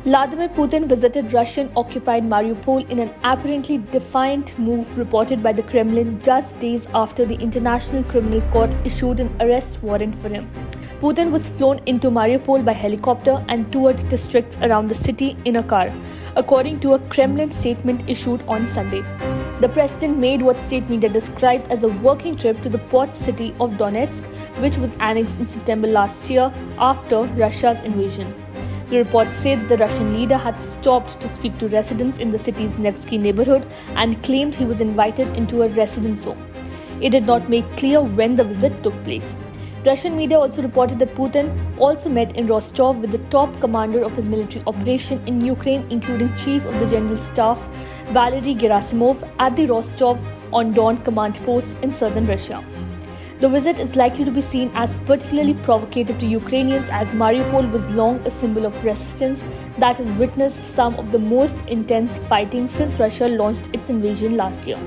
Vladimir Putin visited Russian-occupied Mariupol in an apparently defiant move reported by the Kremlin just days after the International Criminal Court issued an arrest warrant for him. Putin was flown into Mariupol by helicopter and toured districts around the city in a car, according to a Kremlin statement issued on Sunday. The president made what state media described as a working trip to the port city of Donetsk, which was annexed in September last year after Russia's invasion. The reports say that the Russian leader had stopped to speak to residents in the city's Nevsky neighborhood and claimed he was invited into a residence home. It did not make clear when the visit took place. Russian media also reported that Putin also met in Rostov with the top commander of his military operation in Ukraine, including Chief of the General Staff Valery Gerasimov at the Rostov-on-Don command post in southern Russia. The visit is likely to be seen as particularly provocative to Ukrainians, as Mariupol was long a symbol of resistance that has witnessed some of the most intense fighting since Russia launched its invasion last year.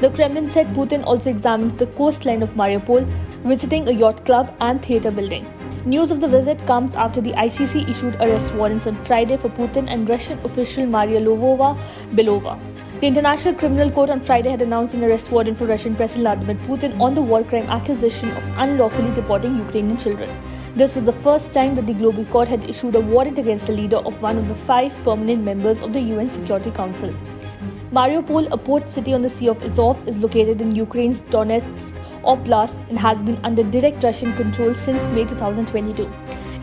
The Kremlin said Putin also examined the coastline of Mariupol, visiting a yacht club and theatre building. News of the visit comes after the ICC issued arrest warrants on Friday for Putin and Russian official Maria Lvova-Belova. The International Criminal Court on Friday had announced an arrest warrant for Russian President Vladimir Putin on the war crime accusation of unlawfully deporting Ukrainian children. This was the first time that the Global Court had issued a warrant against the leader of one of the 5 permanent members of the UN Security Council. Mariupol, a port city on the Sea of Azov, is located in Ukraine's Donetsk Oblast and has been under direct Russian control since May 2022.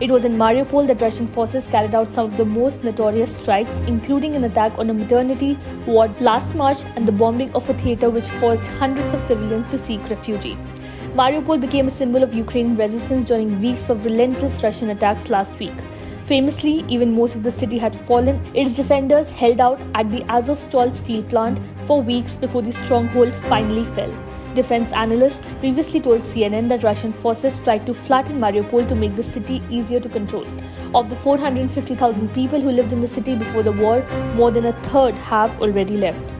It was in Mariupol that Russian forces carried out some of the most notorious strikes, including an attack on a maternity ward last March and the bombing of a theatre which forced hundreds of civilians to seek refuge. Mariupol became a symbol of Ukrainian resistance during weeks of relentless Russian attacks last week. Famously, even most of the city had fallen. Its defenders held out at the Azovstal steel plant for weeks before the stronghold finally fell. Defense analysts previously told CNN that Russian forces tried to flatten Mariupol to make the city easier to control. Of the 450,000 people who lived in the city before the war, more than a third have already left.